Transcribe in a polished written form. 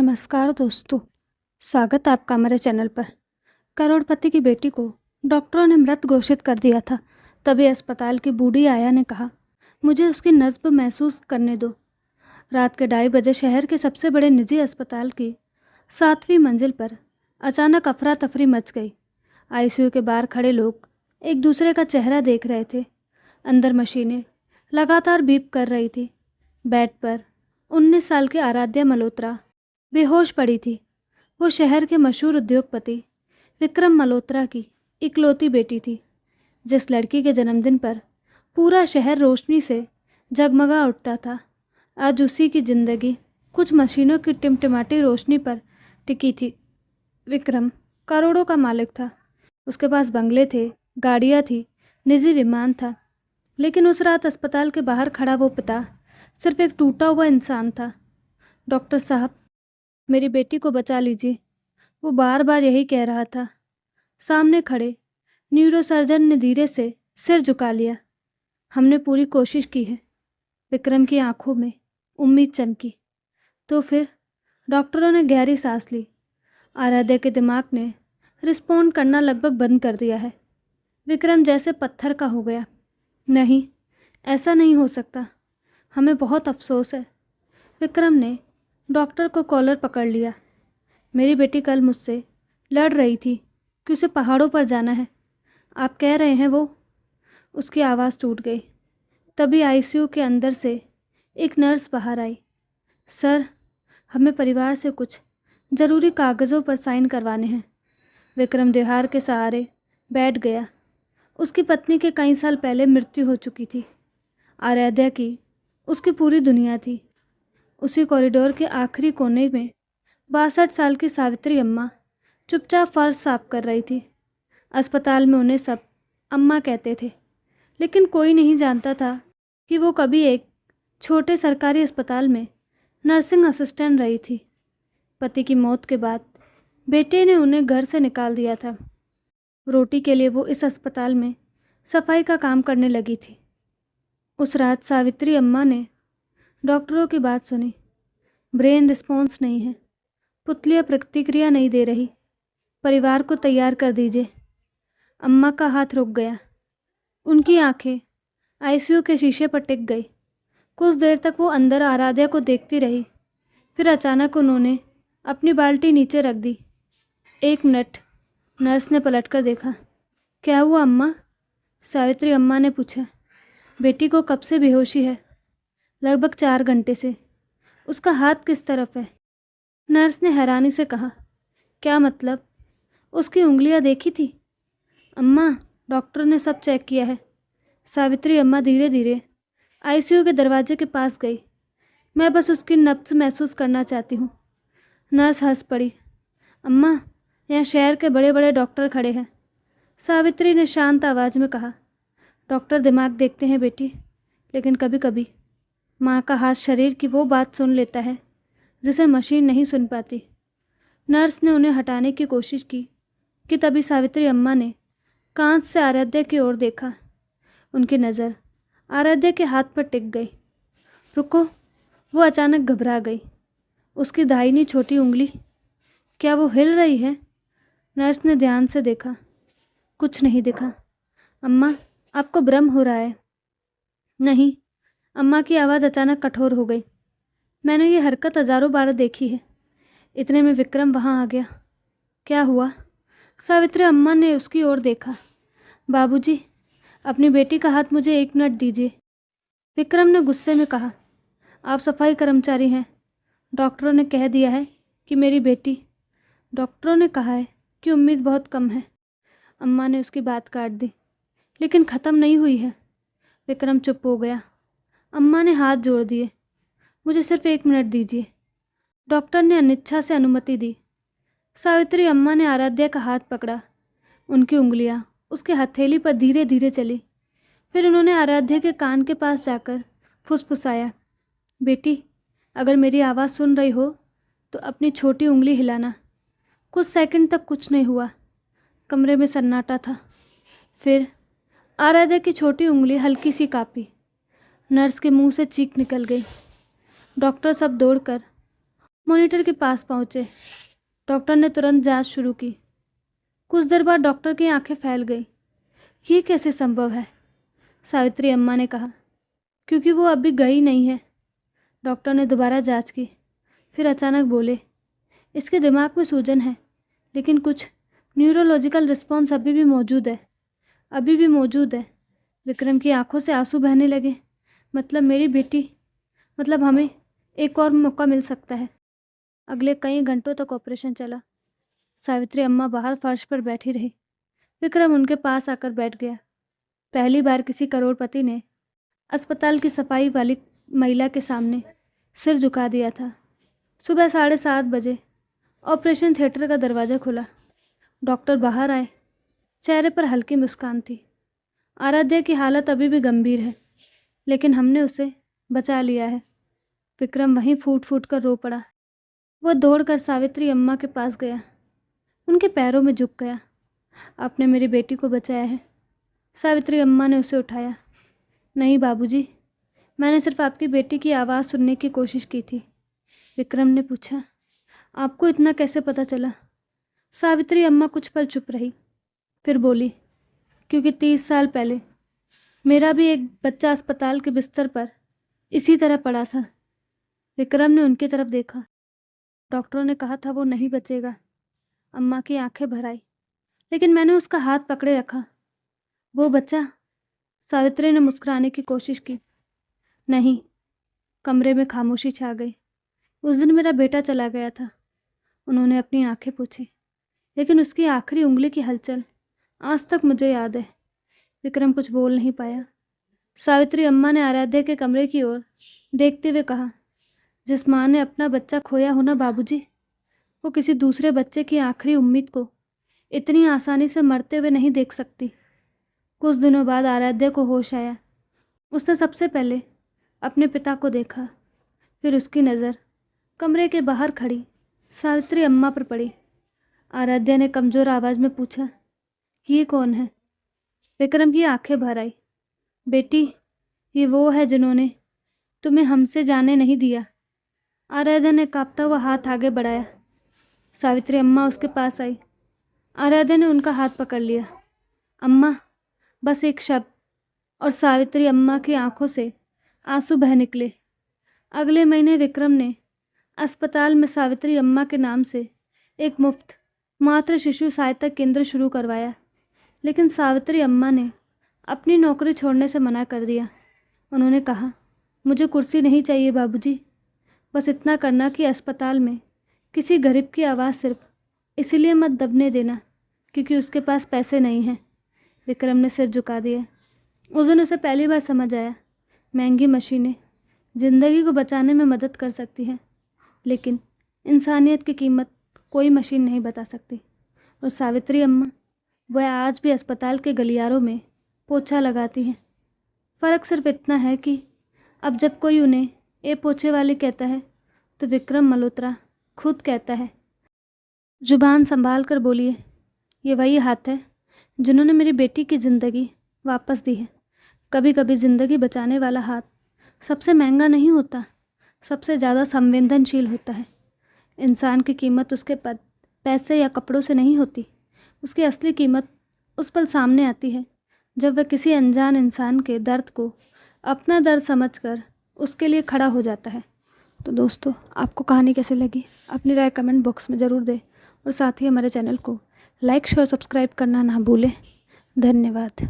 नमस्कार दोस्तों, स्वागत है आपका हमारे चैनल पर। करोड़पति की बेटी को डॉक्टरों ने मृत घोषित कर दिया था। तभी अस्पताल की बूढ़ी आया ने कहा, मुझे उसकी नब्ज महसूस करने दो। रात के 2:30 शहर के सबसे बड़े निजी अस्पताल की 7वीं मंजिल पर अचानक अफरा तफरी मच गई। आईसीयू के बाहर खड़े लोग एक दूसरे का चेहरा देख रहे थे। अंदर मशीनें लगातार बीप कर रही थी। बेड पर 19 साल की आराध्या मल्होत्रा बेहोश पड़ी थी। वो शहर के मशहूर उद्योगपति विक्रम मल्होत्रा की इकलौती बेटी थी। जिस लड़की के जन्मदिन पर पूरा शहर रोशनी से जगमगा उठता था, आज उसी की जिंदगी कुछ मशीनों की टिमटिमाती रोशनी पर टिकी थी। विक्रम करोड़ों का मालिक था। उसके पास बंगले थे, गाड़ियाँ थी, निजी विमान था। लेकिन उस रात अस्पताल के बाहर खड़ा वो पिता सिर्फ एक टूटा हुआ इंसान था। डॉक्टर साहब, मेरी बेटी को बचा लीजिए, वो बार बार यही कह रहा था। सामने खड़े न्यूरोसर्जन ने धीरे से सिर झुका लिया। हमने पूरी कोशिश की है। विक्रम की आंखों में उम्मीद चमकी। तो फिर डॉक्टरों ने गहरी सांस ली। आराध्या के दिमाग ने रिस्पॉन्ड करना लगभग बंद कर दिया है। विक्रम जैसे पत्थर का हो गया। नहीं, ऐसा नहीं हो सकता, हमें बहुत अफसोस है। विक्रम ने डॉक्टर को कॉलर पकड़ लिया। मेरी बेटी कल मुझसे लड़ रही थी कि उसे पहाड़ों पर जाना है। आप कह रहे हैं वो? उसकी आवाज़ टूट गई। तभी आईसीयू के अंदर से एक नर्स बाहर आई। सर, हमें परिवार से कुछ ज़रूरी कागज़ों पर साइन करवाने हैं। विक्रम दीवार के सहारे बैठ गया। उसकी पत्नी के कई साल पहले मृत्यु हो चुकी थी। आराध्या की उसकी पूरी दुनिया थी। उसी कॉरिडोर के आखिरी कोने में 62 साल की सावित्री अम्मा चुपचाप फर्श साफ कर रही थी। अस्पताल में उन्हें सब अम्मा कहते थे, लेकिन कोई नहीं जानता था कि वो कभी एक छोटे सरकारी अस्पताल में नर्सिंग असिस्टेंट रही थी। पति की मौत के बाद बेटे ने उन्हें घर से निकाल दिया था। रोटी के लिए वो इस अस्पताल में सफाई का काम करने लगी थी। उस रात सावित्री अम्मा ने डॉक्टरों की बात सुनी। ब्रेन रिस्पॉन्स नहीं है, पुतलियाँ प्रतिक्रिया नहीं दे रही, परिवार को तैयार कर दीजिए। अम्मा का हाथ रुक गया। उनकी आंखें आईसीयू के शीशे पर टिक गई। कुछ देर तक वो अंदर आराध्या को देखती रही। फिर अचानक उन्होंने अपनी बाल्टी नीचे रख दी। 1 मिनट, नर्स ने पलटकर देखा। क्या हुआ अम्मा? सावित्री अम्मा ने पूछा। बेटी को कब से बेहोशी है? लगभग 4 घंटे से। उसका हाथ किस तरफ है? नर्स ने हैरानी से कहा। क्या मतलब? उसकी उंगलियां देखी थी? अम्मा, डॉक्टर ने सब चेक किया है। सावित्री अम्मा धीरे धीरे आईसीयू के दरवाजे के पास गई। मैं बस उसकी नब्ज महसूस करना चाहती हूँ। नर्स हंस पड़ी। अम्मा, यहाँ शहर के बड़े बड़े डॉक्टर खड़े हैं। सावित्री ने शांत आवाज़ में कहा। डॉक्टर दिमाग देखते हैं बेटी, लेकिन कभी कभी माँ का हाथ शरीर की वो बात सुन लेता है जिसे मशीन नहीं सुन पाती। नर्स ने उन्हें हटाने की कोशिश की कि तभी सावित्री अम्मा ने कांच से आराध्या की ओर देखा। उनकी नज़र आराध्या के हाथ पर टिक गई। रुको, वो अचानक घबरा गई। उसकी दाहिनी छोटी उंगली, क्या वो हिल रही है? नर्स ने ध्यान से देखा। कुछ नहीं दिखा। अम्मा, आपको भ्रम हो रहा है। नहीं, अम्मा की आवाज़ अचानक कठोर हो गई। मैंने ये हरकत हज़ारों बार देखी है। इतने में विक्रम वहाँ आ गया। क्या हुआ? सावित्री अम्मा ने उसकी ओर देखा। बाबूजी, अपनी बेटी का हाथ मुझे 1 मिनट दीजिए। विक्रम ने गुस्से में कहा। आप सफाई कर्मचारी हैं। डॉक्टरों ने कह दिया है कि मेरी बेटी, डॉक्टरों ने कहा है कि उम्मीद बहुत कम है। अम्मा ने उसकी बात काट दी। लेकिन ख़त्म नहीं हुई है। विक्रम चुप हो गया। अम्मा ने हाथ जोड़ दिए। मुझे सिर्फ 1 मिनट दीजिए। डॉक्टर ने अनिच्छा से अनुमति दी। सावित्री अम्मा ने आराध्या का हाथ पकड़ा। उनकी उंगलियां उसके हथेली पर धीरे धीरे चली। फिर उन्होंने आराध्या के कान के पास जाकर फुसफुसाया। बेटी, अगर मेरी आवाज़ सुन रही हो तो अपनी छोटी उंगली हिलाना। कुछ सेकंड तक कुछ नहीं हुआ। कमरे में सन्नाटा था। फिर आराध्या की छोटी उंगली हल्की सी कांपी। नर्स के मुंह से चीख निकल गई। डॉक्टर सब दौड़कर मॉनिटर के पास पहुँचे। डॉक्टर ने तुरंत जांच शुरू की। कुछ देर बाद डॉक्टर की आंखें फैल गई। ये कैसे संभव है? सावित्री अम्मा ने कहा। क्योंकि वो अभी गई नहीं है। डॉक्टर ने दोबारा जांच की, फिर अचानक बोले, इसके दिमाग में सूजन है, लेकिन कुछ न्यूरोलॉजिकल रिस्पॉन्स अभी भी मौजूद है। विक्रम की आंखों से आंसू बहने लगे। मतलब मेरी बेटी, मतलब हमें एक और मौका मिल सकता है। अगले कई घंटों तक ऑपरेशन चला। सावित्री अम्मा बाहर फर्श पर बैठी रही। विक्रम उनके पास आकर बैठ गया। पहली बार किसी करोड़पति ने अस्पताल की सफाई वाली महिला के सामने सिर झुका दिया था। सुबह 7:30 बजे ऑपरेशन थिएटर का दरवाज़ा खुला। डॉक्टर बाहर आए। चेहरे पर हल्की मुस्कान थी। आराध्या की हालत अभी भी गंभीर है, लेकिन हमने उसे बचा लिया है। विक्रम वहीं फूट फूट कर रो पड़ा। वह दौड़कर सावित्री अम्मा के पास गया, उनके पैरों में झुक गया। आपने मेरी बेटी को बचाया है। सावित्री अम्मा ने उसे उठाया। नहीं बाबूजी, मैंने सिर्फ आपकी बेटी की आवाज़ सुनने की कोशिश की थी। विक्रम ने पूछा, आपको इतना कैसे पता चला? सावित्री अम्मा कुछ पल चुप रही, फिर बोली, क्योंकि 30 साल पहले मेरा भी एक बच्चा अस्पताल के बिस्तर पर इसी तरह पड़ा था। विक्रम ने उनकी तरफ देखा। डॉक्टरों ने कहा था वो नहीं बचेगा। अम्मा की आंखें भर आई, लेकिन मैंने उसका हाथ पकड़े रखा। वो बच्चा? सावित्री ने मुस्कुराने की कोशिश की। नहीं। कमरे में खामोशी छा गई। उस दिन मेरा बेटा चला गया था। उन्होंने अपनी आंखें पोंछी, लेकिन उसकी आखिरी उंगली की हलचल आज तक मुझे याद है। विक्रम कुछ बोल नहीं पाया। सावित्री अम्मा ने आराध्या के कमरे की ओर देखते हुए कहा, जिस माँ ने अपना बच्चा खोया हो ना बाबूजी, वो किसी दूसरे बच्चे की आखिरी उम्मीद को इतनी आसानी से मरते हुए नहीं देख सकती। कुछ दिनों बाद आराध्या को होश आया। उसने सबसे पहले अपने पिता को देखा, फिर उसकी नज़र कमरे के बाहर खड़ी सावित्री अम्मा पर पड़ी। आराध्या ने कमज़ोर आवाज़ में पूछा, ये कौन है? विक्रम की आंखें भर आई। बेटी, ये वो है जिन्होंने तुम्हें हमसे जाने नहीं दिया। आराध्या ने कांपता हुआ हाथ आगे बढ़ाया। सावित्री अम्मा उसके पास आई। आराध्या ने उनका हाथ पकड़ लिया। अम्मा, बस एक शब्द, और सावित्री अम्मा की आंखों से आंसू बह निकले। अगले महीने विक्रम ने अस्पताल में सावित्री अम्मा के नाम से एक मुफ्त मातृ शिशु सहायता केंद्र शुरू करवाया, लेकिन सावित्री अम्मा ने अपनी नौकरी छोड़ने से मना कर दिया। उन्होंने कहा, मुझे कुर्सी नहीं चाहिए बाबूजी, बस इतना करना कि अस्पताल में किसी गरीब की आवाज़ सिर्फ इसीलिए मत दबने देना क्योंकि उसके पास पैसे नहीं हैं। विक्रम ने सिर झुका दिया। उस दिन उसे पहली बार समझ आया, महंगी मशीनें ज़िंदगी को बचाने में मदद कर सकती हैं, लेकिन इंसानियत की कीमत कोई मशीन नहीं बता सकती। और सावित्री अम्मा, वह आज भी अस्पताल के गलियारों में पोछा लगाती हैं। फ़र्क सिर्फ इतना है कि अब जब कोई उन्हें ए पोछे वाले कहता है तो विक्रम मल्होत्रा खुद कहता है, जुबान संभाल कर बोलिए, ये वही हाथ है जिन्होंने मेरी बेटी की ज़िंदगी वापस दी है। कभी कभी ज़िंदगी बचाने वाला हाथ सबसे महंगा नहीं होता, सबसे ज़्यादा संवेदनशील होता है। इंसान की कीमत उसके पद, पैसे या कपड़ों से नहीं होती। उसकी असली कीमत उस पल सामने आती है जब वह किसी अनजान इंसान के दर्द को अपना दर्द समझकर उसके लिए खड़ा हो जाता है। तो दोस्तों, आपको कहानी कैसी लगी अपनी राय कमेंट बॉक्स में ज़रूर दें, और साथ ही हमारे चैनल को लाइक शेयर सब्सक्राइब करना ना भूलें। धन्यवाद।